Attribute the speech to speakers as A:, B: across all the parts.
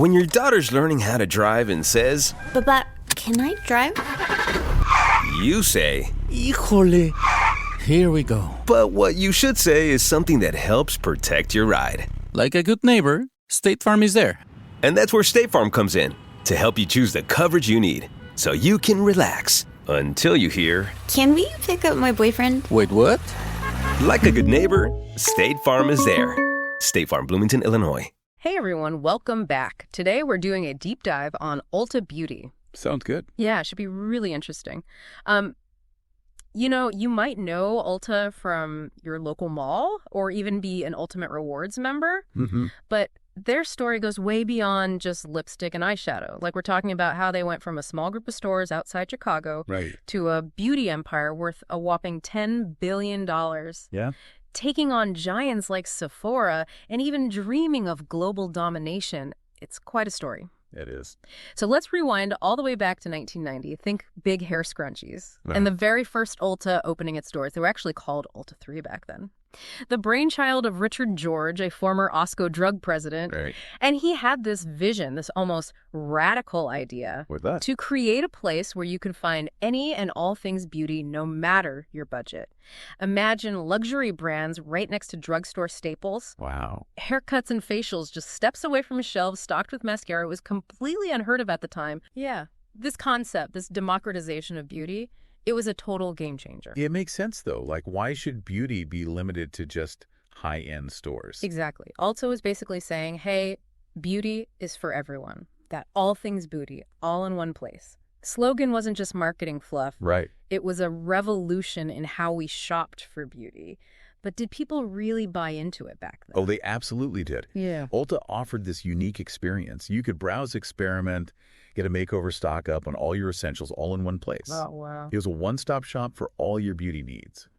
A: When your daughter's learning how to drive and says,
B: But, can I drive?
A: you say,
C: Híjole. Here we go.
A: but what you should say is something that helps protect your ride.
C: Like a good neighbor, State Farm is there.
A: And that's where State Farm comes in, to help you choose the coverage you need, so you can relax until you hear,
B: Can we pick up my boyfriend?
C: Wait, what?
A: like a good neighbor, State Farm is there. State Farm, Bloomington, Illinois.
D: Hey everyone, welcome back. Today we're doing a deep dive on Ulta Beauty.
E: Sounds good.
D: Yeah, it should be really interesting. You might know Ulta from your local mall or even be an Ultimate Rewards member, but their story goes way beyond just lipstick and eyeshadow. Like, we're talking about how they went from a small group of stores outside Chicago to a beauty empire worth a whopping $10 billion.
E: Yeah.
D: Taking on giants like Sephora and even dreaming of global domination. It's quite a story.
E: It is.
D: So let's rewind all the way back to 1990. Think big hair scrunchies. And the very first Ulta opening its doors. They were actually called Ulta 3 back then. The brainchild of Richard George, a former Osco drug president.
E: Right.
D: And he had this vision, this almost radical idea.
E: What's that?
D: To create a place where you can find any and all things beauty, no matter your budget. Imagine luxury brands right next to drugstore staples.
E: Wow.
D: Haircuts and facials just steps away from shelves stocked with mascara. It was completely unheard of at the time. Yeah. This concept, this democratization of beauty, it was a total game changer.
E: It makes sense, though. Like, why should beauty be limited to just high-end stores?
D: Exactly. Ulta was basically saying, hey, beauty is for everyone. That all things beauty, all in one place. Slogan wasn't just marketing fluff.
E: Right.
D: It was a revolution in how we shopped for beauty. But did people really buy into it back then?
E: Oh, they absolutely did.
D: Yeah.
E: Ulta offered this unique experience. You could browse, experiment, get a makeover, stock up on all your essentials all in one place.
D: Oh, wow.
E: It was a one-stop shop for all your beauty needs.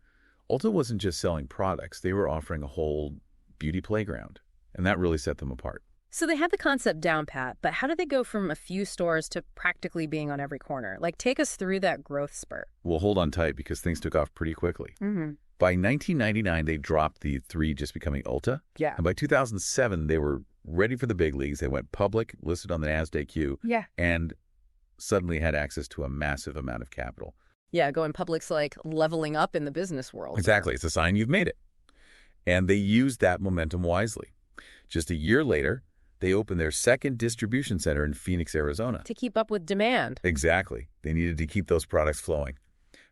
E: Ulta wasn't just selling products. They were offering a whole beauty playground, and that really set them apart.
D: So they had the concept down pat, but how did they go from a few stores to practically being on every corner? Like, take us through that growth spurt.
E: Well, hold on tight because things took off pretty quickly. By 1999, they dropped the 3 just becoming Ulta.
D: Yeah.
E: And by 2007, they were ready for the big leagues. They went public, listed on the NASDAQ,
D: Yeah.
E: and suddenly had access to a massive amount of capital.
D: Yeah, going public's like leveling up in the business world.
E: Exactly. It's a sign you've made it. And they used that momentum wisely. Just a year later, they opened their second distribution center in Phoenix, Arizona.
D: To keep up with demand.
E: Exactly. They needed to keep those products flowing.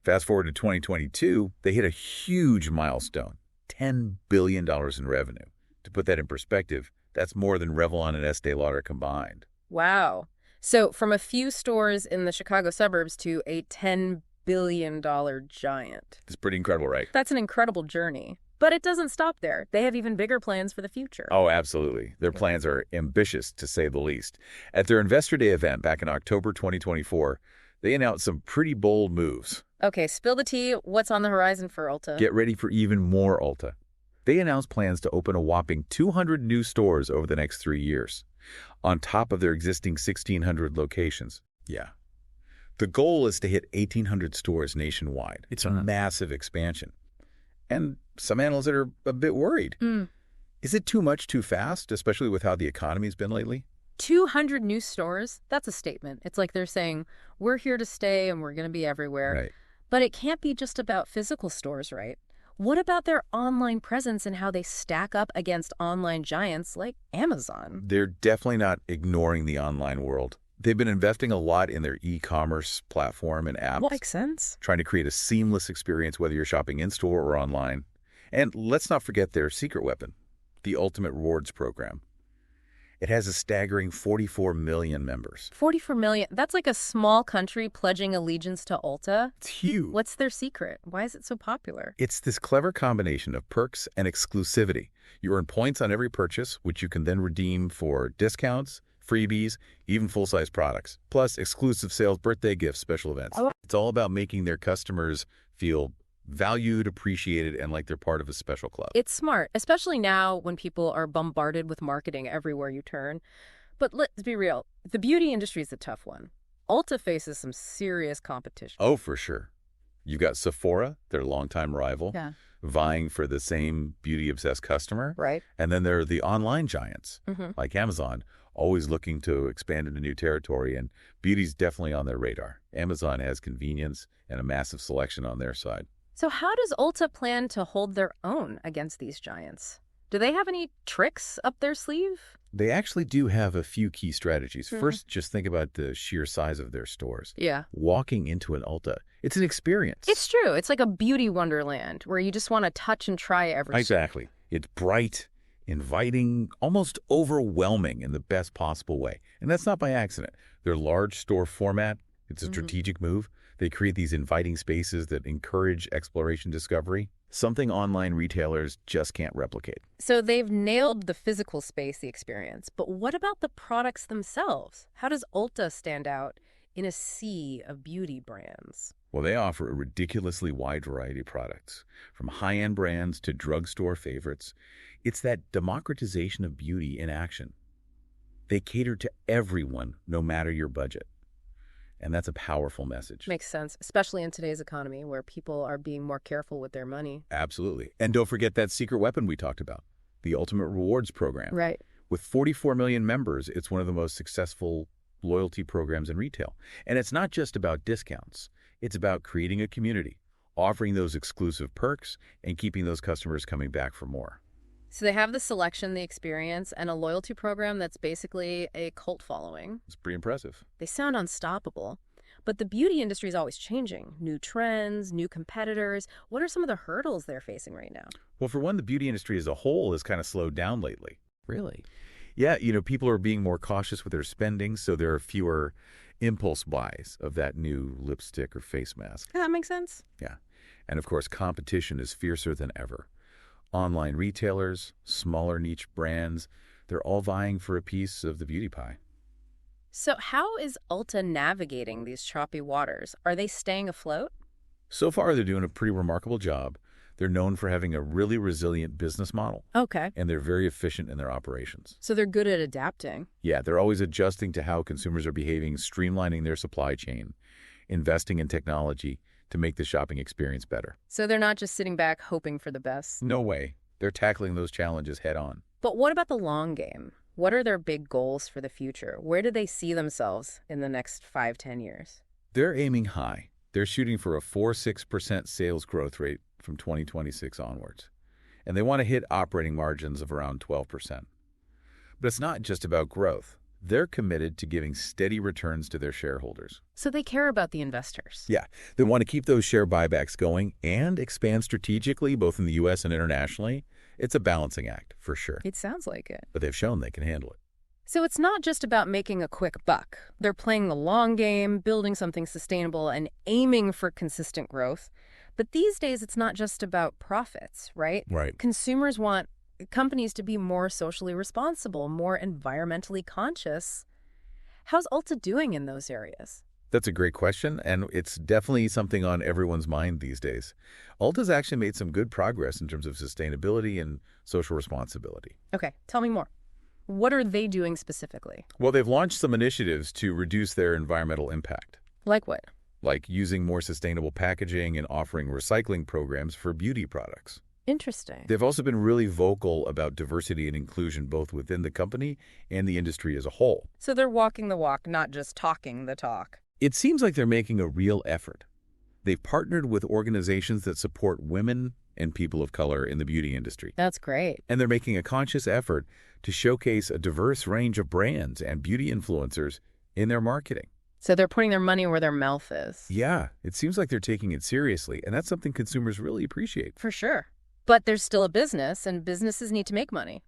E: Fast forward to 2022, they hit a huge milestone, $10 billion in revenue. To put that in perspective, that's more than Revlon and Estee Lauder combined.
D: Wow. So from a few stores in the Chicago suburbs to a $10 billion giant.
E: It's pretty incredible, right?
D: That's an incredible journey. But it doesn't stop there. They have even bigger plans for the future.
E: Oh, absolutely. Their plans are ambitious, to say the least. At their Investor Day event back in October 2024, they announced some pretty bold moves.
D: Okay, spill the tea. What's on the horizon for Ulta?
E: Get ready for even more Ulta. They announced plans to open a whopping 200 new stores over the next 3 years, on top of their existing 1,600 locations. Yeah. The goal is to hit 1,800 stores nationwide. It's a massive expansion. And some analysts are a bit worried. Is it too much too fast, especially with how the economy's been lately?
D: 200 new stores? That's a statement. It's like they're saying, we're here to stay and we're going to be everywhere.
E: Right.
D: But it can't be just about physical stores, right? What about their online presence and how they stack up against online giants like Amazon?
E: They're definitely not ignoring the online world. They've been investing a lot in their e-commerce platform and apps.
D: Well, makes sense.
E: Trying to create a seamless experience whether you're shopping in-store or online. And let's not forget their secret weapon, the Ultimate Rewards program. It has a staggering 44 million members.
D: 44 million. That's like a small country pledging allegiance to Ulta.
E: It's huge.
D: What's their secret? Why is it so popular?
E: It's this clever combination of perks and exclusivity. You earn points on every purchase, which you can then redeem for discounts, freebies, even full-size products, plus exclusive sales, birthday gifts, special events. It's all about making their customers feel valued, appreciated, and like they're part of a special club.
D: It's smart, especially now when people are bombarded with marketing everywhere you turn. But let's be real, the beauty industry is a tough one. Ulta faces some serious competition.
E: Oh, for sure. You've got Sephora, their longtime rival,
D: Yeah.
E: vying for the same beauty-obsessed customer.
D: Right.
E: And then there are the online giants,
D: Mm-hmm.
E: like Amazon, always looking to expand into new territory, and beauty's definitely on their radar. Amazon has convenience and a massive selection on their side.
D: So how does Ulta plan to hold their own against these giants? Do they have any tricks up their sleeve?
E: They actually do have a few key strategies. First, just think about the sheer size of their stores.
D: Yeah.
E: Walking into an Ulta, it's an experience.
D: It's true. It's like a beauty wonderland where you just want to touch and try everything.
E: Exactly. It's bright, inviting, almost overwhelming in the best possible way. And that's not by accident. Their large store format, it's a strategic move. They create these inviting spaces that encourage exploration discovery, something online retailers just can't replicate.
D: So they've nailed the physical space, the experience. But what about the products themselves? How does Ulta stand out in a sea of beauty brands?
E: Well, they offer a ridiculously wide variety of products, from high-end brands to drugstore favorites. It's that democratization of beauty in action. They cater to everyone, no matter your budget. And that's a powerful message.
D: Makes sense, especially in today's economy where people are being more careful with their money.
E: Absolutely. And don't forget that secret weapon we talked about, the Ultimate Rewards program.
D: Right.
E: With 44 million members, it's one of the most successful loyalty programs in retail. And it's not just about discounts. It's about creating a community, offering those exclusive perks, and keeping those customers coming back for more.
D: So they have the selection, the experience, and a loyalty program that's basically a cult following.
E: It's pretty impressive.
D: They sound unstoppable. But the beauty industry is always changing. New trends, new competitors. What are some of the hurdles they're facing right now?
E: Well, for one, the beauty industry as a whole has kind of slowed down lately.
C: Really?
E: Yeah, people are being more cautious with their spending, so there are fewer impulse buys of that new lipstick or face mask.
D: That makes sense.
E: Yeah. And of course, competition is fiercer than ever. Online retailers, smaller niche brands, they're all vying for a piece of the beauty pie.
D: So how is Ulta navigating these choppy waters? Are they staying afloat?
E: So far, they're doing a pretty remarkable job. They're known for having a really resilient business model,
D: Okay.
E: and they're very efficient in their operations.
D: So they're good at adapting.
E: Yeah, they're always adjusting to how consumers are behaving, streamlining their supply chain, investing in technology to make the shopping experience better.
D: So they're not just sitting back hoping for the best.
E: No way. They're tackling those challenges head on.
D: But what about the long game? What are their big goals for the future? Where do they see themselves in the next 5-10 years?
E: They're aiming high. They're shooting for a 4-6% sales growth rate from 2026 onwards. And they want to hit operating margins of around 12%. But it's not just about growth. They're committed to giving steady returns to their shareholders.
D: So they care about the investors.
E: Yeah, they want to keep those share buybacks going and expand strategically, both in the U.S. and internationally. It's a balancing act, for sure.
D: It sounds like it.
E: But they've shown they can handle it.
D: So it's not just about making a quick buck. They're playing the long game, building something sustainable, and aiming for consistent growth. But these days, it's not just about profits, right?
E: Right.
D: Consumers want companies to be more socially responsible, more environmentally conscious. How's Ulta doing in those areas?
E: That's a great question, and it's definitely something on everyone's mind these days. Ulta's actually made some good progress in terms of sustainability and social responsibility.
D: Okay, tell me more. What are they doing specifically?
E: Well, they've launched some initiatives to reduce their environmental impact,
D: Like what?
E: like using more sustainable packaging and offering recycling programs for beauty products.
D: Interesting.
E: They've also been really vocal about diversity and inclusion both within the company and the industry as a whole.
D: So they're walking the walk, not just talking the talk.
E: It seems like they're making a real effort. They've partnered with organizations that support women and people of color in the beauty industry.
D: That's great.
E: And they're making a conscious effort to showcase a diverse range of brands and beauty influencers in their marketing.
D: So they're putting their money where their mouth is.
E: Yeah, it seems like they're taking it seriously, and that's something consumers really appreciate.
D: For sure. But there's still a business, and businesses need to make money.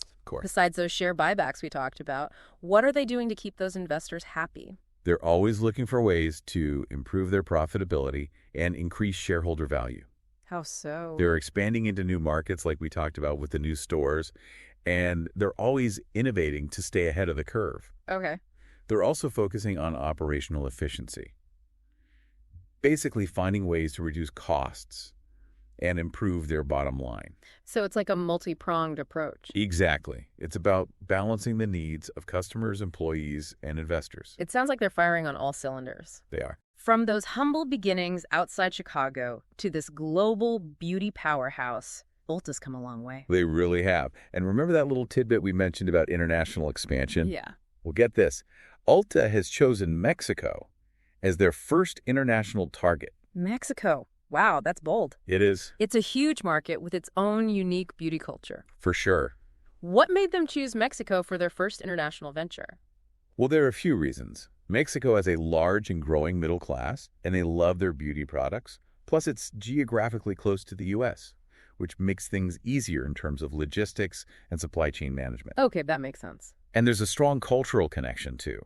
E: Of course.
D: Besides those share buybacks we talked about, what are they doing to keep those investors happy?
E: They're always looking for ways to improve their profitability and increase shareholder value.
D: How so?
E: They're expanding into new markets like we talked about with the new stores, and they're always innovating to stay ahead of the curve.
D: Okay.
E: They're also focusing on operational efficiency, basically finding ways to reduce costs and improve their bottom line.
D: So it's like a multi-pronged approach.
E: Exactly. It's about balancing the needs of customers, employees, and investors.
D: It sounds like they're firing on all cylinders.
E: They are.
D: From those humble beginnings outside Chicago to this global beauty powerhouse, Ulta's come a long way.
E: They really have. And remember that little tidbit we mentioned about international expansion?
D: Yeah.
E: Well, get this. Ulta has chosen Mexico as their first international target.
D: Mexico. Wow, that's bold.
E: It is.
D: It's a huge market with its own unique beauty culture.
E: For sure.
D: What made them choose Mexico for their first international venture?
E: Well, there are a few reasons. Mexico has a large and growing middle class, and they love their beauty products. Plus, it's geographically close to the U.S., which makes things easier in terms of logistics and supply chain management.
D: Okay, that makes sense.
E: And there's a strong cultural connection, too.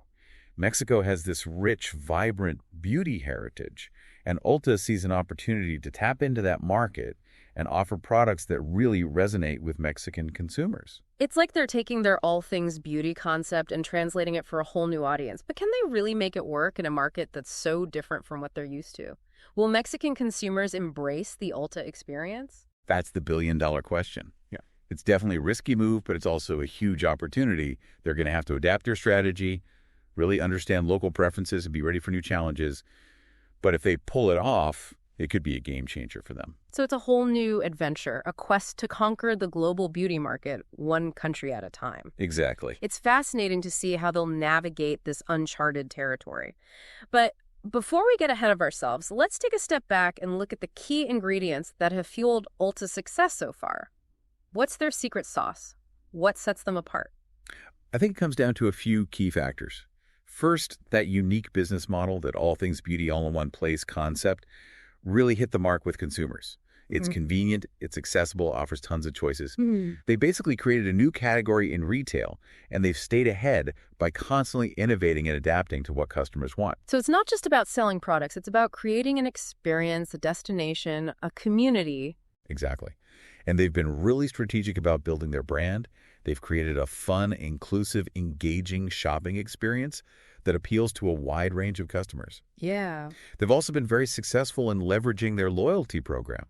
E: Mexico has this rich, vibrant beauty heritage, and Ulta sees an opportunity to tap into that market and offer products that really resonate with Mexican consumers.
D: It's like they're taking their all things beauty concept and translating it for a whole new audience. But can they really make it work in a market that's so different from what they're used to? Will Mexican consumers embrace the Ulta experience?
E: That's the billion-dollar question. Yeah. It's definitely a risky move, but it's also a huge opportunity. They're going to have to adapt their strategy, really understand local preferences, and be ready for new challenges. But if they pull it off, it could be a game changer for them.
D: So it's a whole new adventure, a quest to conquer the global beauty market one country at a time.
E: Exactly.
D: It's fascinating to see how they'll navigate this uncharted territory. But before we get ahead of ourselves, let's take a step back and look at the key ingredients that have fueled Ulta's success so far. What's their secret sauce? What sets them apart?
E: I think it comes down to a few key factors. First, that unique business model, that all things beauty all in one place concept, really hit the mark with consumers. It's convenient, it's accessible, offers tons of choices. They basically created a new category in retail, and they've stayed ahead by constantly innovating and adapting to what customers want.
D: So it's not just about selling products, it's about creating an experience, a destination, a community.
E: Exactly. And they've been really strategic about building their brand. They've created a fun, inclusive, engaging shopping experience that appeals to a wide range of customers.
D: Yeah.
E: They've also been very successful in leveraging their loyalty program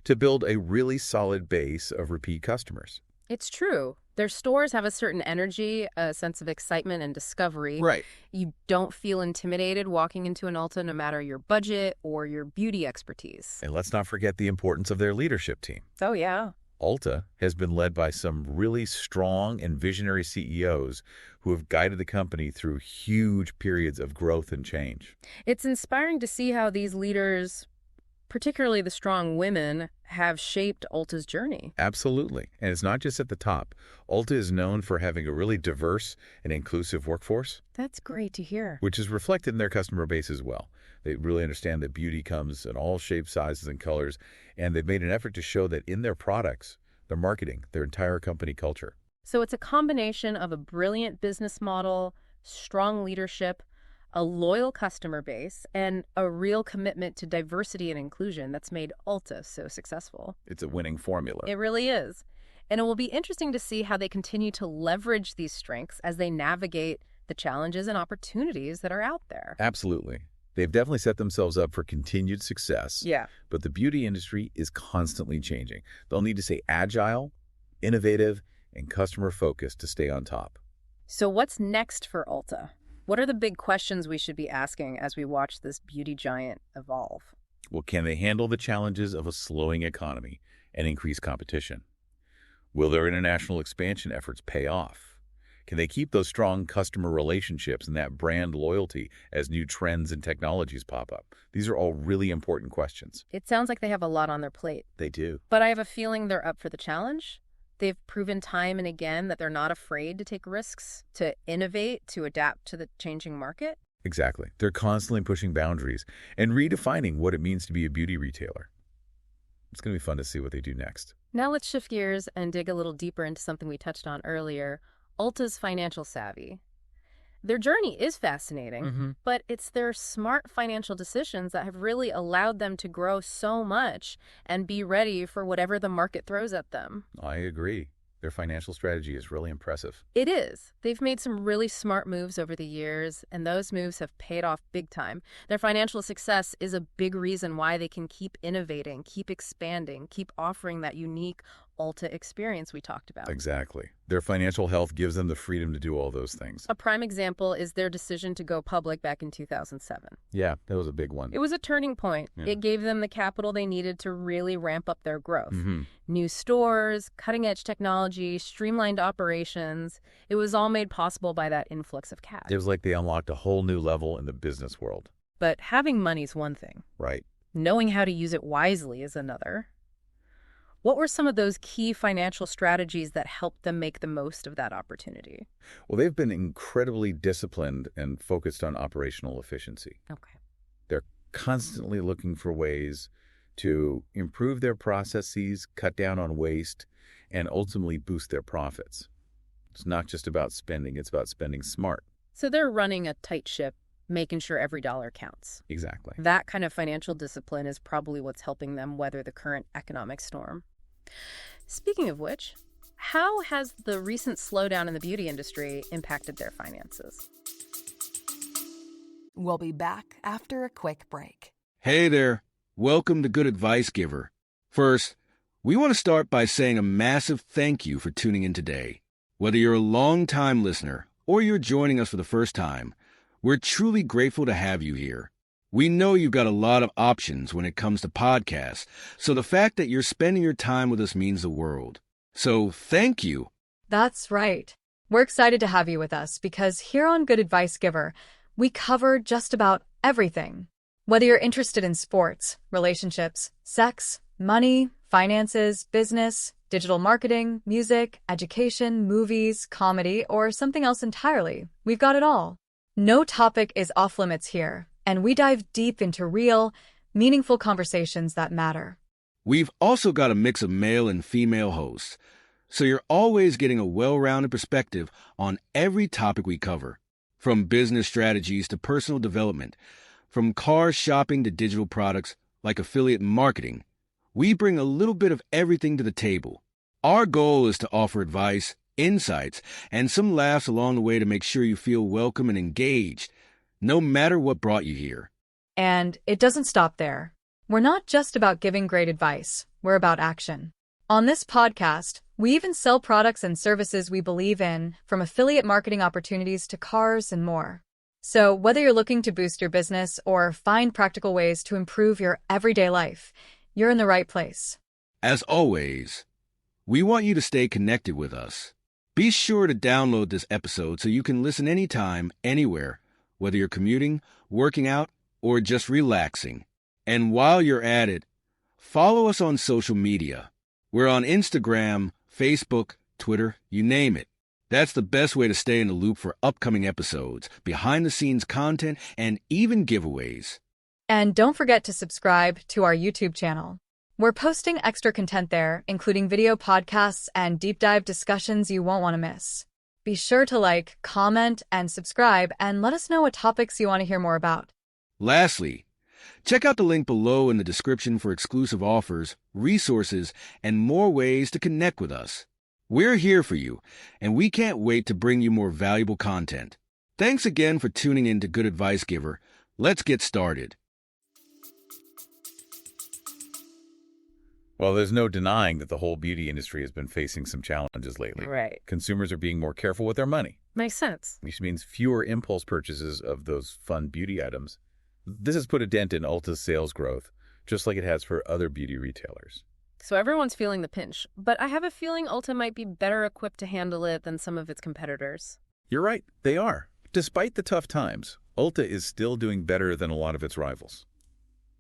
E: to build a really solid base of repeat customers.
D: It's true. Their stores have a certain energy, a sense of excitement and discovery.
E: Right.
D: You don't feel intimidated walking into an Ulta no matter your budget or your beauty expertise.
E: And let's not forget the importance of their leadership team.
D: Oh, yeah.
E: Ulta has been led by some really strong and visionary CEOs who have guided the company through huge periods of growth and change.
D: It's inspiring to see how these leaders, particularly the strong women, have shaped Ulta's journey.
E: Absolutely. And it's not just at the top. Ulta is known for having a really diverse and inclusive workforce.
D: That's great to hear.
E: Which is reflected in their customer base as well. They really understand that beauty comes in all shapes, sizes, and colors, and they've made an effort to show that in their products, their marketing, their entire company culture.
D: So it's a combination of a brilliant business model, strong leadership, a loyal customer base, and a real commitment to diversity and inclusion that's made Ulta so successful.
E: It's a winning formula.
D: It really is. And it will be interesting to see how they continue to leverage these strengths as they navigate the challenges and opportunities that are out there.
E: Absolutely. They've definitely set themselves up for continued success.
D: Yeah.
E: But the beauty industry is constantly changing. They'll need to stay agile, innovative, and customer-focused to stay on top.
D: So what's next for Ulta? What are the big questions we should be asking as we watch this beauty giant evolve?
E: Well, can they handle the challenges of a slowing economy and increased competition? Will their international expansion efforts pay off? Can they keep those strong customer relationships and that brand loyalty as new trends and technologies pop up? These are all really important questions.
D: It sounds like they have a lot on their plate.
E: They do.
D: But I have a feeling they're up for the challenge. They've proven time and again that they're not afraid to take risks, to innovate, to adapt to the changing market.
E: Exactly. They're constantly pushing boundaries and redefining what it means to be a beauty retailer. It's going to be fun to see what they do next.
D: Now let's shift gears and dig a little deeper into something we touched on earlier, Ulta's financial savvy. Their journey is fascinating, but it's their smart financial decisions that have really allowed them to grow so much and be ready for whatever the market throws at them.
E: I agree. Their financial strategy is really impressive.
D: It is. They've made some really smart moves over the years, and those moves have paid off big time. Their financial success is a big reason why they can keep innovating, keep expanding, keep offering that unique, Ulta experience we talked about.
E: Exactly. Their financial health gives them the freedom to do all those things.
D: A prime example is their decision to go public back in 2007.
E: Yeah, that was a big one.
D: It was a turning point.
E: Yeah.
D: It gave them the capital they needed to really ramp up their growth.
E: Mm-hmm.
D: New stores, cutting-edge technology, streamlined operations. It was all made possible by that influx of cash.
E: It was like they unlocked a whole new level in the business world.
D: But having money's one thing.
E: Right.
D: Knowing how to use it wisely is another. What were some of those key financial strategies that helped them make the most of that opportunity?
E: Well, they've been incredibly disciplined and focused on operational efficiency.
D: Okay.
E: They're constantly looking for ways to improve their processes, cut down on waste, and ultimately boost their profits. It's not just about spending, it's about spending smart.
D: So they're running a tight ship, making sure every dollar counts.
E: Exactly.
D: That kind of financial discipline is probably what's helping them weather the current economic storm. Speaking of which, how has the recent slowdown in the beauty industry impacted their finances?
F: We'll be back after a quick break.
G: Hey there. Welcome to Good Advice Giver. First, we want to start by saying a massive thank you for tuning in today. Whether you're a long-time listener or you're joining us for the first time, we're truly grateful to have you here. We know you've got a lot of options when it comes to podcasts, so the fact that you're spending your time with us means the world. So thank you.
H: That's right. We're excited to have you with us because here on Good Advice Giver, we cover just about everything. Whether you're interested in sports, relationships, sex, money, finances, business, digital marketing, music, education, movies, comedy, or something else entirely, we've got it all. No topic is off limits here, and we dive deep into real, meaningful conversations that matter.
G: We've also got a mix of male and female hosts, so you're always getting a well-rounded perspective on every topic we cover, from business strategies to personal development, from car shopping to digital products like affiliate marketing. We bring a little bit of everything to the table. Our goal is to offer advice, insights, and some laughs along the way to make sure you feel welcome and engaged, no matter what brought you here.
H: And it doesn't stop there. We're not just about giving great advice, we're about action. On this podcast, we even sell products and services we believe in, from affiliate marketing opportunities to cars and more. So whether you're looking to boost your business or find practical ways to improve your everyday life, you're in the right place.
G: As always, we want you to stay connected with us. Be sure to download this episode so you can listen anytime, anywhere, whether you're commuting, working out, or just relaxing. And while you're at it, follow us on social media. We're on Instagram, Facebook, Twitter, you name it. That's the best way to stay in the loop for upcoming episodes, behind-the-scenes content, and even giveaways.
H: And don't forget to subscribe to our YouTube channel. We're posting extra content there, including video podcasts and deep dive discussions you won't want to miss. Be sure to like, comment, and subscribe, and let us know what topics you want to hear more about.
G: Lastly, check out the link below in the description for exclusive offers, resources, and more ways to connect with us. We're here for you, and we can't wait to bring you more valuable content. Thanks again for tuning in to Good Advice Giver. Let's get started.
E: Well, there's no denying that the whole beauty industry has been facing some challenges lately.
D: Right.
E: Consumers are being more careful with their money,
D: Makes sense.
E: which means fewer impulse purchases of those fun beauty items. This has put a dent in Ulta's sales growth, just like it has for other beauty retailers.
D: So everyone's feeling the pinch, but I have a feeling Ulta might be better equipped to handle it than some of its competitors.
E: You're right, they are. Despite the tough times, Ulta is still doing better than a lot of its rivals.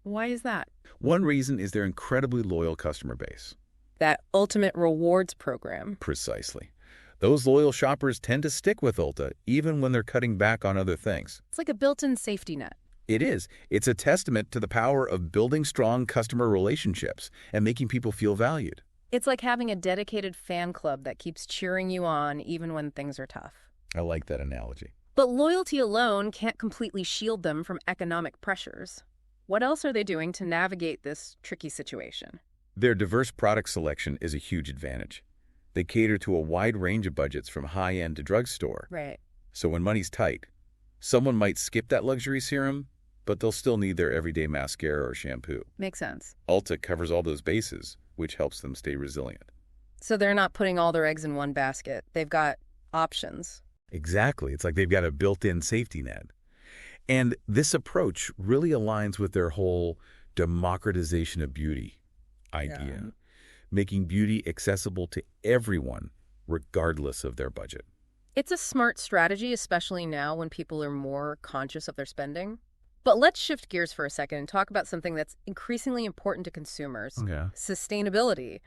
D: Why is that?
E: One reason is their incredibly loyal customer base.
D: That ultimate rewards program.
E: Precisely. Those loyal shoppers tend to stick with Ulta even when they're cutting back on other things.
D: It's like a built-in safety net.
E: It is. It's a testament to the power of building strong customer relationships and making people feel valued.
D: It's like having a dedicated fan club that keeps cheering you on even when things are tough.
E: I like that analogy.
D: But loyalty alone can't completely shield them from economic pressures. What else are they doing to navigate this tricky situation?
E: Their diverse product selection is a huge advantage. They cater to a wide range of budgets from high-end to drugstore.
D: Right.
E: So when money's tight, someone might skip that luxury serum, but they'll still need their everyday mascara or shampoo.
D: Makes sense.
E: Ulta covers all those bases, which helps them stay resilient.
D: So they're not putting all their eggs in one basket. They've got options.
E: Exactly. It's like they've got a built-in safety net. And this approach really aligns with their whole democratization of beauty idea, making beauty accessible to everyone, regardless of their budget.
D: It's a smart strategy, especially now when people are more conscious of their spending. But let's shift gears for a second and talk about something that's increasingly important to consumers, sustainability.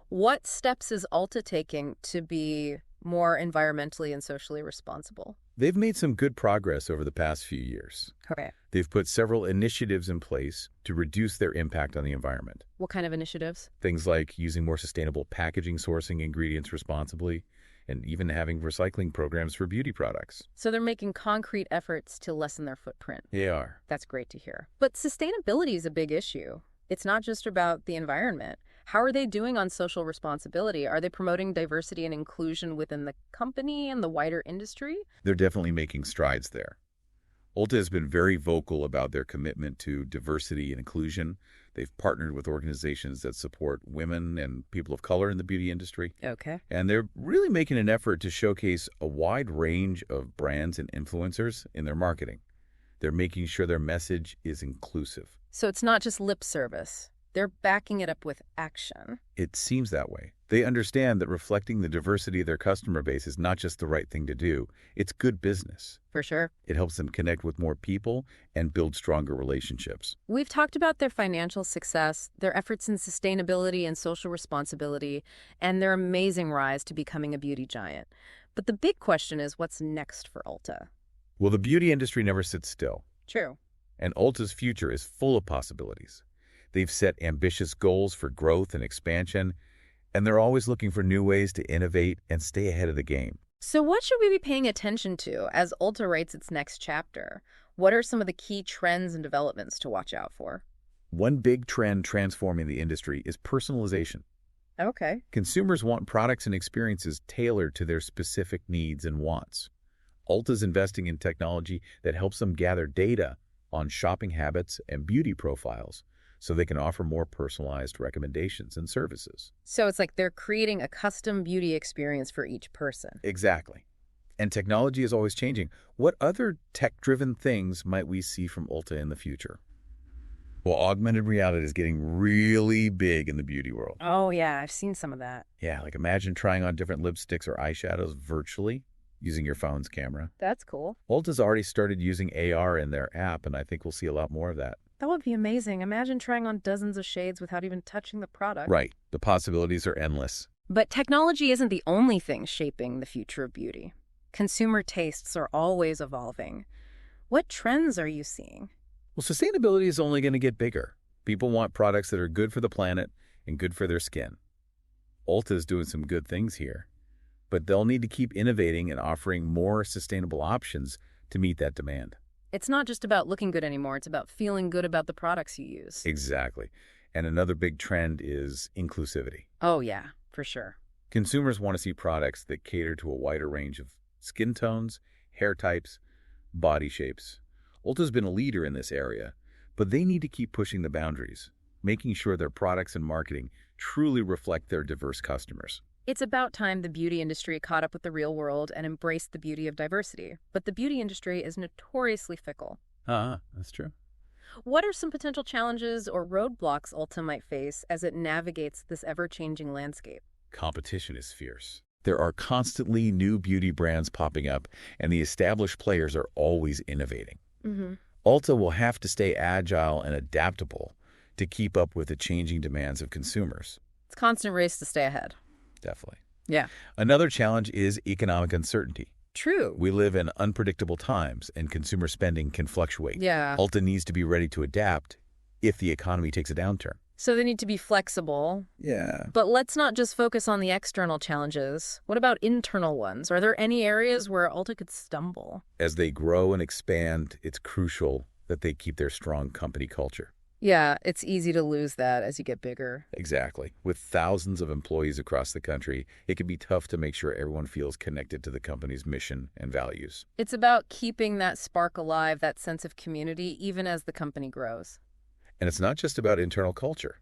D: What steps is Ulta taking to be more environmentally and socially responsible?
E: They've made some good progress over the past few years.
D: Okay.
E: They've put several initiatives in place to reduce their impact on the environment.
D: What kind of initiatives?
E: Things like using more sustainable packaging, sourcing ingredients responsibly, and even having recycling programs for beauty products.
D: So they're making concrete efforts to lessen their footprint.
E: They are.
D: That's great to hear. But sustainability is a big issue. It's not just about the environment. How are they doing on social responsibility? Are they promoting diversity and inclusion within the company and the wider industry?
E: They're definitely making strides there. Ulta has been very vocal about their commitment to diversity and inclusion. They've partnered with organizations that support women and people of color in the beauty industry.
D: Okay.
E: And they're really making an effort to showcase a wide range of brands and influencers in their marketing. They're making sure their message is inclusive.
D: So it's not just lip service. They're backing it up with action.
E: It seems that way. They understand that reflecting the diversity of their customer base is not just the right thing to do. It's good business.
D: For sure.
E: It helps them connect with more people and build stronger relationships.
D: We've talked about their financial success, their efforts in sustainability and social responsibility, and their amazing rise to becoming a beauty giant. But the big question is, what's next for Ulta?
E: Well, the beauty industry never sits still.
D: True.
E: And Ulta's future is full of possibilities. They've set ambitious goals for growth and expansion, and they're always looking for new ways to innovate and stay ahead of the game.
D: So what should we be paying attention to as Ulta writes its next chapter? What are some of the key trends and developments to watch out for?
E: One big trend transforming the industry is personalization.
D: Okay.
E: Consumers want products and experiences tailored to their specific needs and wants. Ulta's investing in technology that helps them gather data on shopping habits and beauty profiles, so they can offer more personalized recommendations and services.
D: So it's like they're creating a custom beauty experience for each person.
E: Exactly. And technology is always changing. What other tech-driven things might we see from Ulta in the future? Well, augmented reality is getting really big in the beauty world.
D: Oh, yeah, I've seen some of that.
E: Yeah, like imagine trying on different lipsticks or eyeshadows virtually using your phone's camera.
D: That's cool.
E: Ulta's already started using AR in their app, and I think we'll see a lot more of that.
D: That would be amazing. Imagine trying on dozens of shades without even touching the product.
E: Right. The possibilities are endless.
D: But technology isn't the only thing shaping the future of beauty. Consumer tastes are always evolving. What trends are you seeing?
E: Well, sustainability is only going to get bigger. People want products that are good for the planet and good for their skin. Ulta is doing some good things here, but they'll need to keep innovating and offering more sustainable options to meet that demand.
D: It's not just about looking good anymore. It's about feeling good about the products you use.
E: Exactly. And another big trend is inclusivity.
D: Oh, yeah, for sure.
E: Consumers want to see products that cater to a wider range of skin tones, hair types, body shapes. Ulta's been a leader in this area, but they need to keep pushing the boundaries, making sure their products and marketing truly reflect their diverse customers.
D: It's about time the beauty industry caught up with the real world and embraced the beauty of diversity. But the beauty industry is notoriously fickle.
E: That's true.
D: What are some potential challenges or roadblocks Ulta might face as it navigates this ever-changing landscape?
E: Competition is fierce. There are constantly new beauty brands popping up, and the established players are always innovating. Ulta will have to stay agile and adaptable to keep up with the changing demands of consumers.
D: It's a constant race to stay ahead.
E: Definitely.
D: Yeah.
E: Another challenge is economic uncertainty.
D: True.
E: We live in unpredictable times, and consumer spending can fluctuate.
D: Yeah.
E: Ulta needs to be ready to adapt if the economy takes a downturn.
D: So they need to be flexible.
E: Yeah.
D: But let's not just focus on the external challenges. What about internal ones? Are there any areas where Ulta could stumble?
E: As they grow and expand, it's crucial that they keep their strong company culture.
D: Yeah, it's easy to lose that as you get bigger.
E: Exactly. With thousands of employees across the country, it can be tough to make sure everyone feels connected to the company's mission and values.
D: It's about keeping that spark alive, that sense of community, even as the company grows.
E: And it's not just about internal culture.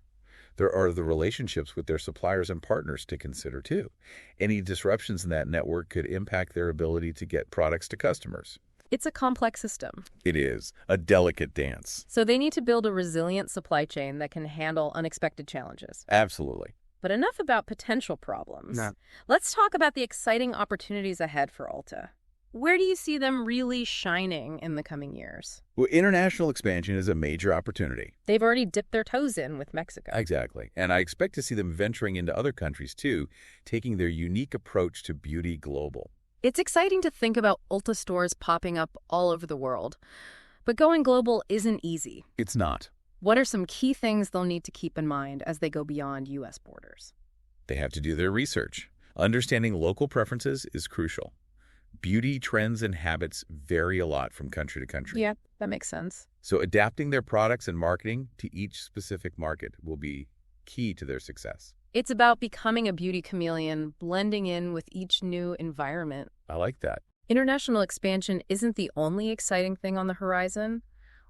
E: There are the relationships with their suppliers and partners to consider, too. Any disruptions in that network could impact their ability to get products to customers.
D: It's a complex system.
E: It is a delicate dance.
D: So they need to build a resilient supply chain that can handle unexpected challenges.
E: Absolutely.
D: But enough about potential problems.
C: No.
D: Let's talk about the exciting opportunities ahead for Ulta. Where do you see them really shining in the coming years?
E: Well, international expansion is a major opportunity.
D: They've already dipped their toes in with Mexico.
E: Exactly. And I expect to see them venturing into other countries, too, taking their unique approach to beauty global.
D: It's exciting to think about Ulta stores popping up all over the world. But going global isn't easy.
E: It's not.
D: What are some key things they'll need to keep in mind as they go beyond U.S. borders?
E: They have to do their research. Understanding local preferences is crucial. Beauty trends and habits vary a lot from country to country.
D: Yeah, that makes sense.
E: So adapting their products and marketing to each specific market will be key to their success.
D: It's about becoming a beauty chameleon, blending in with each new environment.
E: I like that.
D: International expansion isn't the only exciting thing on the horizon.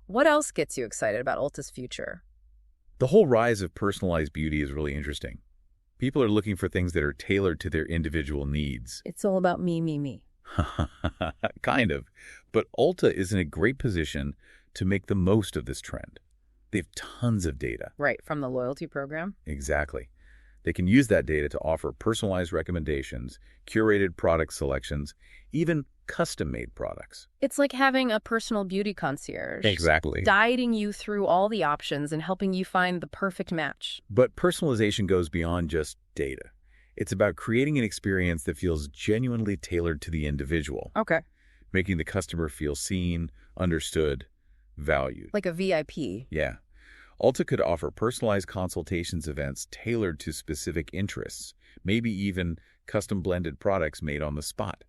D: What else gets you excited about Ulta's future?
E: The whole rise of personalized beauty is really interesting. People are looking for things that are tailored to their individual needs.
D: It's all about me, me, me.
E: Kind of. But Ulta is in a great position to make the most of this trend. They have tons of data.
D: Right, from the loyalty program?
E: Exactly. They can use that data to offer personalized recommendations, curated product selections, even custom-made products.
D: It's like having a personal beauty concierge.
E: Exactly.
D: Guiding you through all the options and helping you find the perfect match.
E: But personalization goes beyond just data. It's about creating an experience that feels genuinely tailored to the individual.
D: Okay.
E: Making the customer feel seen, understood, valued.
D: Like a VIP.
E: Yeah. Ulta could offer personalized consultations events tailored to specific interests, maybe even custom blended products made on the spot.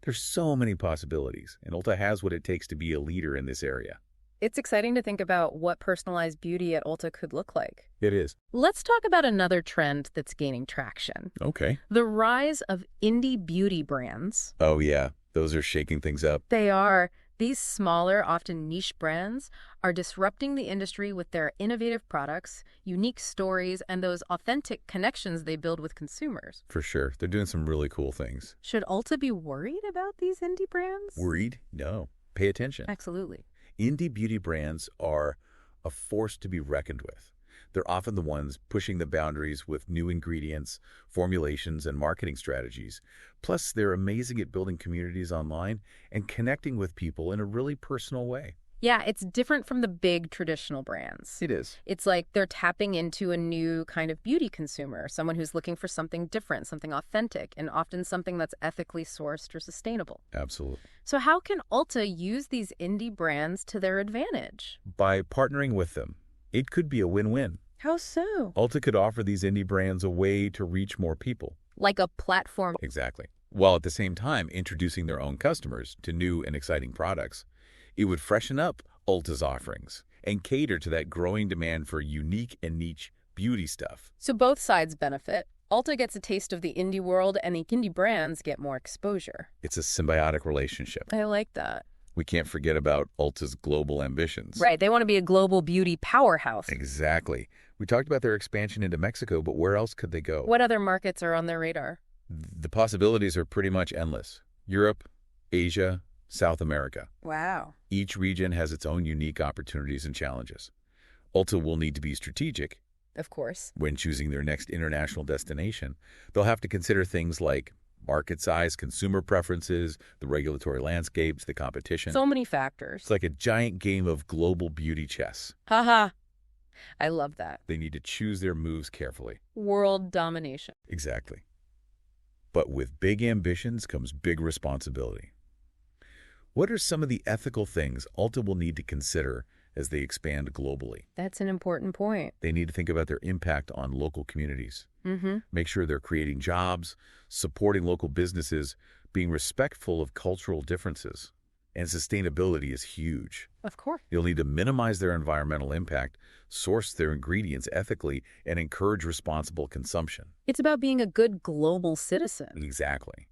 E: There's so many possibilities, and Ulta has what it takes to be a leader in this area.
D: It's exciting to think about what personalized beauty at Ulta could look like.
E: It is.
D: Let's talk about another trend that's gaining traction.
E: Okay.
D: The rise of indie beauty brands.
E: Oh, yeah. Those are shaking things up.
D: They are. These smaller, often niche brands are disrupting the industry with their innovative products, unique stories, and those authentic connections they build with consumers.
E: For sure. They're doing some really cool things.
D: Should Ulta be worried about these indie brands?
E: Worried? No. Pay attention.
D: Absolutely.
E: Indie beauty brands are a force to be reckoned with. They're often the ones pushing the boundaries with new ingredients, formulations, and marketing strategies. Plus, they're amazing at building communities online and connecting with people in a really personal way.
D: Yeah, it's different from the big traditional brands.
E: It is.
D: It's like they're tapping into a new kind of beauty consumer, someone who's looking for something different, something authentic, and often something that's ethically sourced or sustainable.
E: Absolutely.
D: So how can Ulta use these indie brands to their advantage?
E: By partnering with them, it could be a win-win.
D: How so?
E: Ulta could offer these indie brands a way to reach more people.
D: Like a platform.
E: Exactly. While at the same time introducing their own customers to new and exciting products. It would freshen up Ulta's offerings and cater to that growing demand for unique and niche beauty stuff.
D: So both sides benefit. Ulta gets a taste of the indie world, and the indie brands get more exposure.
E: It's a symbiotic relationship.
D: I like that.
E: We can't forget about Ulta's global ambitions.
D: Right. They want to be a global beauty powerhouse.
E: Exactly. We talked about their expansion into Mexico, but where else could they go?
D: What other markets are on their radar?
E: The possibilities are pretty much endless. Europe, Asia, South America.
D: Wow.
E: Each region has its own unique opportunities and challenges. Ulta will need to be strategic.
D: Of course.
E: When choosing their next international destination, they'll have to consider things like market size, consumer preferences, the regulatory landscapes, the competition.
D: So many factors.
E: It's like a giant game of global beauty chess.
D: Haha. I love that.
E: They need to choose their moves carefully.
D: World domination.
E: Exactly. But with big ambitions comes big responsibility. What are some of the ethical things Ulta will need to consider as they expand globally?
D: That's an important point.
E: They need to think about their impact on local communities. Make sure they're creating jobs, supporting local businesses, being respectful of cultural differences. And sustainability is huge.
D: Of course.
E: You'll need to minimize their environmental impact, source their ingredients ethically, and encourage responsible consumption.
D: It's about being a good global citizen.
E: Exactly.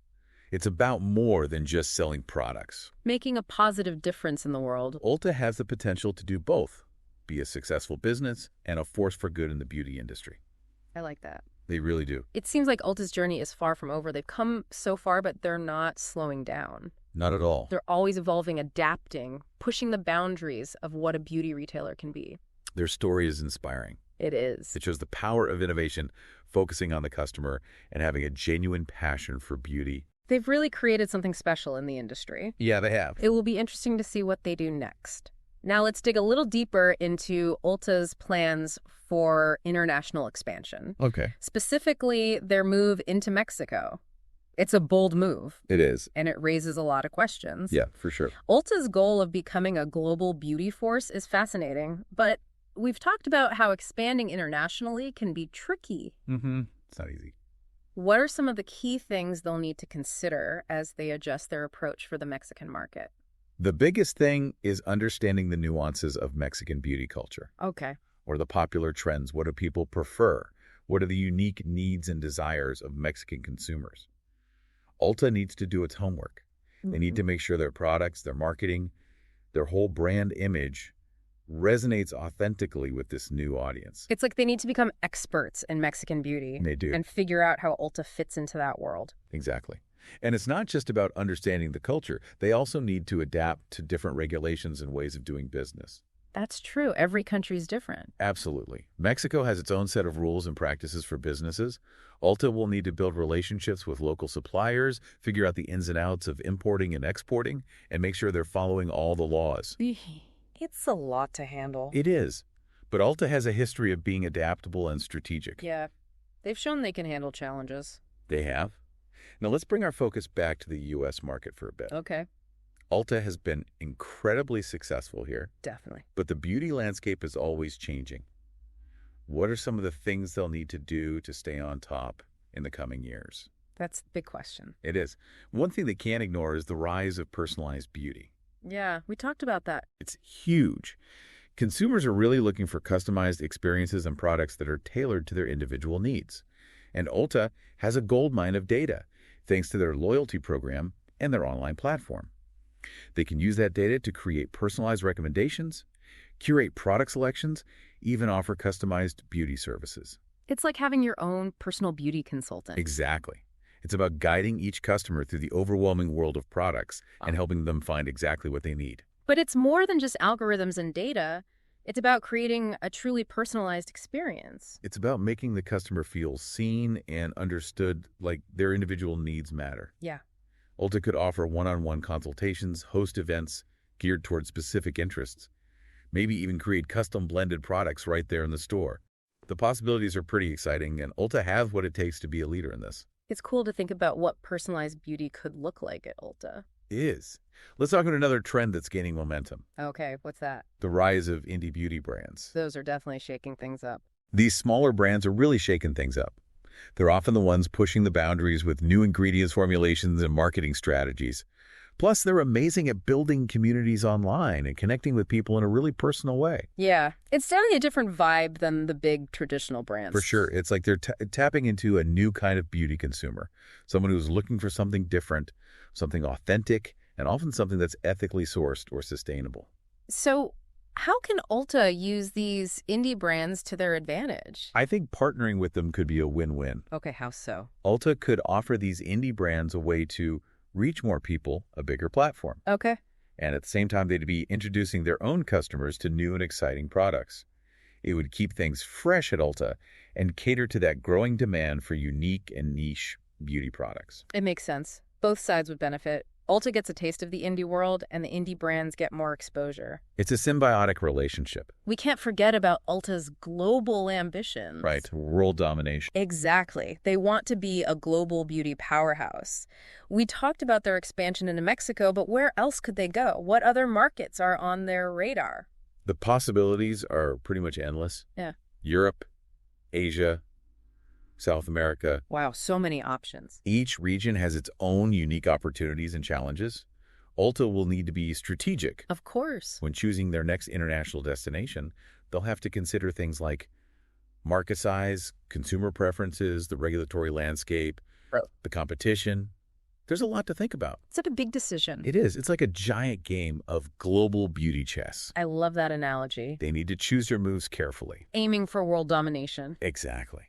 E: It's about more than just selling products.
D: Making a positive difference in the world.
E: Ulta has the potential to do both. be a successful business and a force for good in the beauty industry.
D: I like that.
E: They really do.
D: It seems like Ulta's journey is far from over. They've come so far, but they're not slowing down.
E: Not at all.
D: They're always evolving, adapting, pushing the boundaries of what a beauty retailer can be.
E: Their story is inspiring.
D: It is.
E: It shows the power of innovation, focusing on the customer and having a genuine passion for beauty.
D: They've really created something special in the industry.
E: Yeah, they have.
D: It will be interesting to see what they do next. Now let's dig a little deeper into Ulta's plans for international expansion.
E: Okay.
D: Specifically, their move into Mexico. It's a bold move.
E: It is.
D: And it raises a lot of questions.
E: Yeah, for sure.
D: Ulta's goal of becoming a global beauty force is fascinating, but we've talked about how expanding internationally can be tricky.
E: It's not easy.
D: What are some of the key things they'll need to consider as they adjust their approach for the Mexican market?
E: The biggest thing is understanding the nuances of Mexican beauty culture.
D: Okay.
E: Or the popular trends. What do people prefer? What are the unique needs and desires of Mexican consumers? Ulta needs to do its homework. They need to make sure their products, their marketing, their whole brand image resonates authentically with this new audience.
D: It's like they need to become experts in Mexican beauty.
E: They do.
D: And figure out how Ulta fits into that world.
E: Exactly. And it's not just about understanding the culture. They also need to adapt to different regulations and ways of doing business.
D: That's true. Every country's different.
E: Absolutely. Mexico has its own set of rules and practices for businesses. Ulta will need to build relationships with local suppliers, figure out the ins and outs of importing and exporting, and make sure they're following all the laws.
D: It's a lot to handle.
E: It is. But Ulta has a history of being adaptable and strategic.
D: Yeah. They've shown they can handle challenges.
E: They have. Now let's bring our focus back to the U.S. market for a bit.
D: Okay.
E: Ulta has been incredibly successful here.
D: Definitely.
E: But the beauty landscape is always changing. What are some of the things they'll need to do to stay on top in the coming years?
D: That's the big question.
E: It is. One thing they can't ignore is the rise of personalized beauty.
D: Yeah, we talked about that.
E: It's huge. Consumers are really looking for customized experiences and products that are tailored to their individual needs. And Ulta has a goldmine of data, thanks to their loyalty program and their online platform. They can use that data to create personalized recommendations, curate product selections, even offer customized beauty services.
D: It's like having your own personal beauty consultant.
E: Exactly. It's about guiding each customer through the overwhelming world of products and helping them find exactly what they need.
D: But it's more than just algorithms and data. It's about creating a truly personalized experience.
E: It's about making the customer feel seen and understood, like their individual needs matter.
D: Yeah.
E: Ulta could offer one-on-one consultations, host events geared toward specific interests, maybe even create custom blended products right there in the store. The possibilities are pretty exciting, and Ulta has what it takes to be a leader in this.
D: It's cool to think about what personalized beauty could look like at Ulta.
E: It is. Let's talk about another trend that's gaining momentum.
D: Okay, what's that?
E: The rise of indie beauty brands.
D: Those are definitely shaking things up.
E: These smaller brands are really shaking things up. They're often the ones pushing the boundaries with new ingredients, formulations, and marketing strategies. Plus, they're amazing at building communities online and connecting with people in a really personal way.
D: Yeah, it's definitely a different vibe than the big traditional brands.
E: For sure. It's like they're tapping into a new kind of beauty consumer, someone who's looking for something different, something authentic, and often something that's ethically sourced or sustainable.
D: So how can Ulta use these indie brands to their advantage?
E: I think partnering with them could be a win-win.
D: Okay, how so?
E: Ulta could offer these indie brands a way to reach more people, a bigger platform.
D: Okay.
E: And at the same time, they'd be introducing their own customers to new and exciting products. It would keep things fresh at Ulta and cater to that growing demand for unique and niche beauty products.
D: It makes sense. Both sides would benefit. Ulta gets a taste of the indie world, and the indie brands get more exposure.
E: It's a symbiotic relationship.
D: We can't forget about Ulta's global ambitions.
E: Right, world domination.
D: Exactly. They want to be a global beauty powerhouse. We talked about their expansion into Mexico, but where else could they go? What other markets are on their radar?
E: The possibilities are pretty much endless.
D: Yeah.
E: Europe, Asia, South America.
D: Wow, so many options.
E: Each region has its own unique opportunities and challenges. Ulta will need to be strategic.
D: Of course.
E: When choosing their next international destination, they'll have to consider things like market size, consumer preferences, the regulatory landscape, the competition. There's a lot to think about.
D: It's a big decision.
E: It is. It's like a giant game of global beauty chess.
D: I love that analogy.
E: They need to choose their moves carefully.
D: Aiming for world domination.
E: Exactly.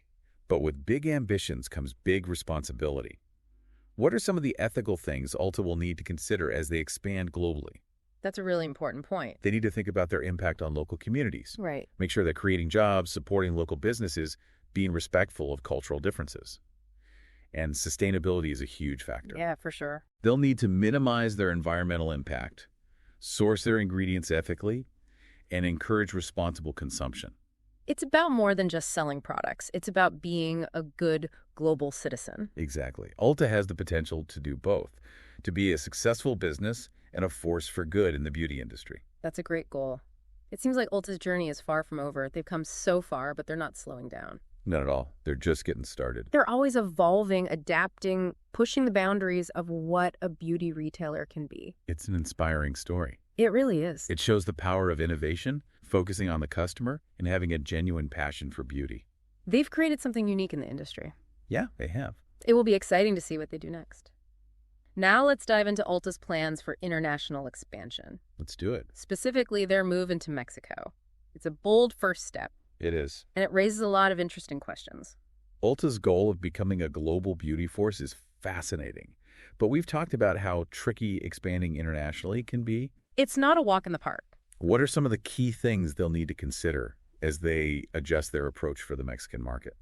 E: But with big ambitions comes big responsibility. What are some of the ethical things Ulta will need to consider as they expand globally?
D: That's a really important point.
E: They need to think about their impact on local communities.
D: Right.
E: Make sure they're creating jobs, supporting local businesses, being respectful of cultural differences. And sustainability is a huge factor.
D: Yeah, for sure.
E: They'll need to minimize their environmental impact, source their ingredients ethically, and encourage responsible consumption.
D: It's about more than just selling products. It's about being a good global citizen.
E: Exactly. Ulta has the potential to do both, to be a successful business and a force for good in the beauty industry.
D: That's a great goal. It seems like Ulta's journey is far from over. They've come so far, but they're not slowing down.
E: Not at all. They're just getting started.
D: They're always evolving, adapting, pushing the boundaries of what a beauty retailer can be.
E: It's an inspiring story.
D: It really is.
E: It shows the power of innovation, focusing on the customer, and having a genuine passion for beauty.
D: They've created something unique in the industry.
E: Yeah, they have.
D: It will be exciting to see what they do next. Now let's dive into Ulta's plans for international expansion.
E: Let's do it.
D: Specifically, their move into Mexico. It's a bold first step.
E: It is.
D: And it raises a lot of interesting questions.
E: Ulta's goal of becoming a global beauty force is fascinating. But we've talked about how tricky expanding internationally can be.
D: It's not a walk in the park.
E: What are some of the key things they'll need to consider as they adjust their approach for the Mexican market?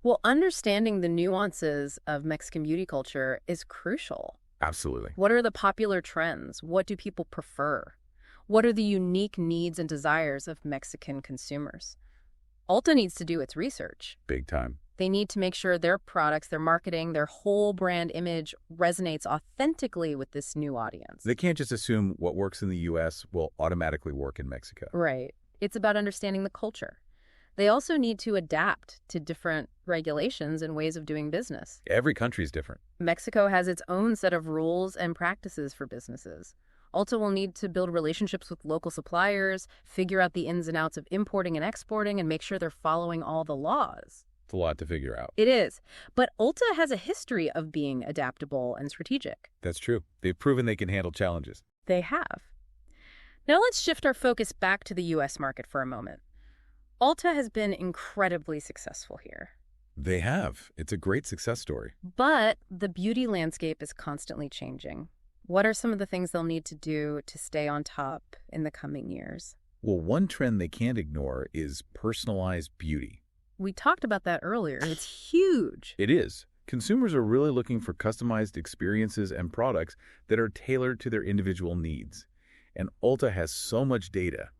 D: Well, understanding the nuances of Mexican beauty culture is crucial.
E: Absolutely.
D: What are the popular trends? What do people prefer? What are the unique needs and desires of Mexican consumers? Ulta needs to do its research.
E: Big time.
D: They need to make sure their products, their marketing, their whole brand image resonates authentically with this new audience.
E: They can't just assume what works in the U.S. will automatically work in Mexico.
D: Right. It's about understanding the culture. They also need to adapt to different regulations and ways of doing business.
E: Every country is different.
D: Mexico has its own set of rules and practices for businesses. Ulta will need to build relationships with local suppliers, figure out the ins and outs of importing and exporting, and make sure they're following all the laws.
E: It's a lot to figure out.
D: It is. But Ulta has a history of being adaptable and strategic.
E: That's true. They've proven they can handle challenges.
D: They have. Now let's shift our focus back to the U.S. market for a moment. Ulta has been incredibly successful here.
E: They have. It's a great success story.
D: But the beauty landscape is constantly changing. What are some of the things they'll need to do to stay on top in the coming years?
E: Well, one trend they can't ignore is personalized beauty.
D: We talked about that earlier. It's huge.
E: It is. Consumers are really looking for customized experiences and products that are tailored to their individual needs. And Ulta has so much data,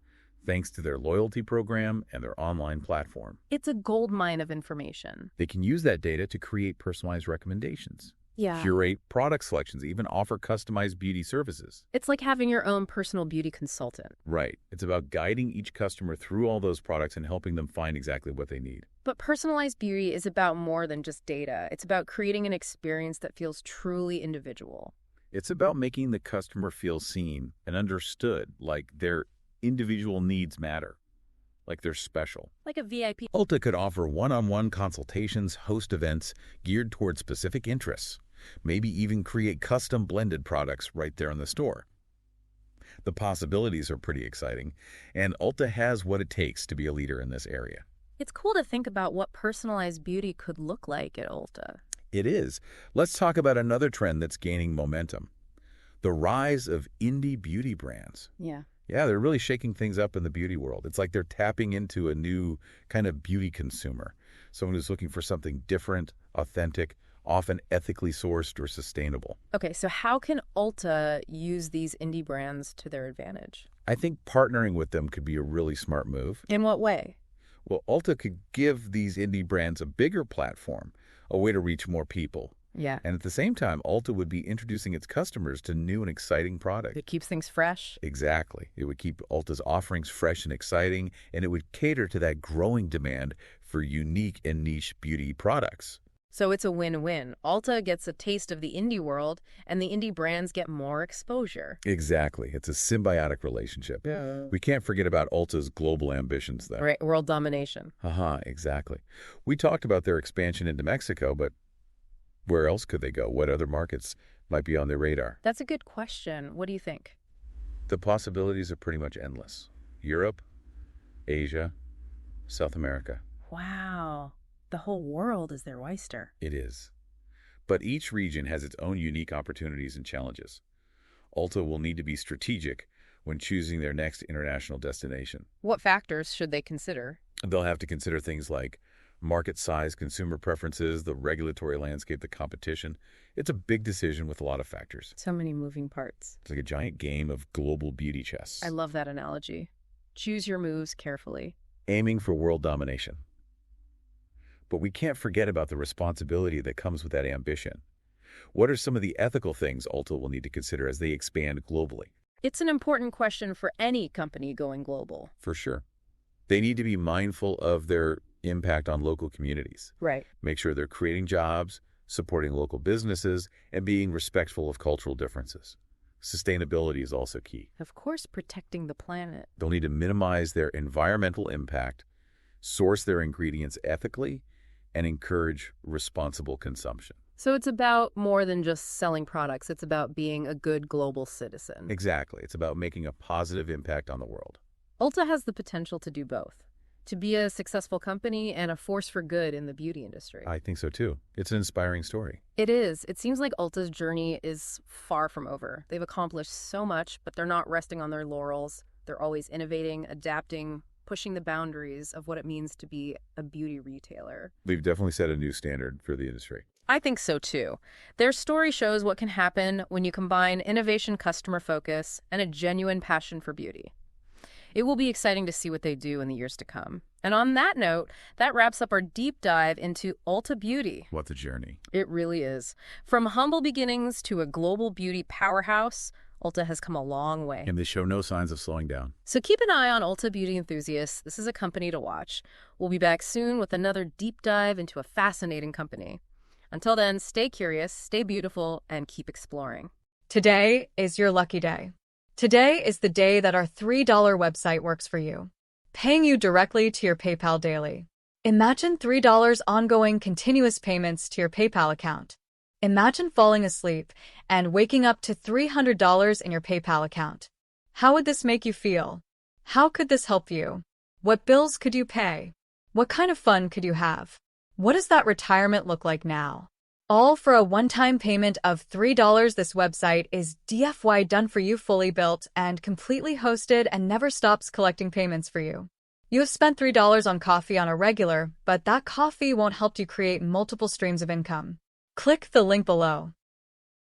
E: thanks to their loyalty program and their online platform.
D: It's a goldmine of information.
E: They can use that data to create personalized recommendations, curate product selections, even offer customized beauty services.
D: It's like having your own personal beauty consultant.
E: Right. It's about guiding each customer through all those products and helping them find exactly what they need.
D: But personalized beauty is about more than just data. It's about creating an experience that feels truly individual.
E: It's about making the customer feel seen and understood, like their individual needs matter, like they're special.
D: Like a VIP.
E: Ulta could offer one-on-one consultations, host events geared towards specific interests, maybe even create custom blended products right there in the store. The possibilities are pretty exciting, and Ulta has what it takes to be a leader in this area.
D: It's cool to think about what personalized beauty could look like at Ulta.
E: It is. Let's talk about another trend that's gaining momentum: the rise of indie beauty brands.
D: Yeah,
E: they're really shaking things up in the beauty world. It's like they're tapping into a new kind of beauty consumer, someone who's looking for something different, authentic, often ethically sourced or sustainable.
D: Okay, so how can Ulta use these indie brands to their advantage?
E: I think partnering with them could be a really smart move.
D: In what way?
E: Well, Ulta could give these indie brands a bigger platform, a way to reach more people.
D: Yeah.
E: And at the same time, Ulta would be introducing its customers to new and exciting products.
D: It keeps things fresh.
E: Exactly. It would keep Ulta's offerings fresh and exciting, and it would cater to that growing demand for unique and niche beauty products.
D: So it's a win-win. Ulta gets a taste of the indie world, and the indie brands get more exposure.
E: Exactly. It's a symbiotic relationship.
D: Yeah.
E: We can't forget about Ulta's global ambitions, though.
D: Right, world domination.
E: Exactly. We talked about their expansion into Mexico, but where else could they go? What other markets might be on their radar?
D: That's a good question. What do you think?
E: The possibilities are pretty much endless. Europe, Asia, South America.
D: Wow. The whole world is their oyster.
E: It is. But each region has its own unique opportunities and challenges. Ulta will need to be strategic when choosing their next international destination.
D: What factors should they consider?
E: They'll have to consider things like market size, consumer preferences, the regulatory landscape, the competition. It's a big decision with a lot of factors.
D: So many moving parts.
E: It's like a giant game of global beauty chess.
D: I love that analogy. Choose your moves carefully.
E: Aiming for world domination. But we can't forget about the responsibility that comes with that ambition. What are some of the ethical things Ulta will need to consider as they expand globally?
D: It's an important question for any company going global.
E: For sure. They need to be mindful of their impact on local communities.
D: Right.
E: Make sure they're creating jobs, supporting local businesses, and being respectful of cultural differences. Sustainability is also key.
D: Of course, protecting the planet.
E: They'll need to minimize their environmental impact, source their ingredients ethically, and encourage responsible consumption.
D: So it's about more than just selling products. It's about being a good global citizen.
E: Exactly. It's about making a positive impact on the world.
D: Ulta has the potential to do both, to be a successful company and a force for good in the beauty industry.
E: I think so too. It's an inspiring story.
D: It is. It seems like Ulta's journey is far from over. They've accomplished so much, but they're not resting on their laurels. They're always innovating, adapting, pushing the boundaries of what it means to be a beauty retailer.
E: They've definitely set a new standard for the industry.
D: I think so too. Their story shows what can happen when you combine innovation, customer focus, and a genuine passion for beauty. It will be exciting to see what they do in the years to come. And on that note, that wraps up our deep dive into Ulta Beauty.
E: What a journey.
D: It really is. From humble beginnings to a global beauty powerhouse, Ulta has come a long way.
E: And they show no signs of slowing down.
D: So keep an eye on Ulta Beauty enthusiasts. This is a company to watch. We'll be back soon with another deep dive into a fascinating company. Until then, stay curious, stay beautiful, and keep exploring.
H: Today is your lucky day. Today is the day that our $3 website works for you, paying you directly to your PayPal daily. Imagine $3 ongoing continuous payments to your PayPal account. Imagine falling asleep and waking up to $300 in your PayPal account. How would this make you feel? How could this help you? What bills could you pay? What kind of fun could you have? What does that retirement look like now? All for a one-time payment of $3. This website is DFY done for you, fully built and completely hosted, and never stops collecting payments for you. You have spent $3 on coffee on a regular, but that coffee won't help you create multiple streams of income. Click the link below.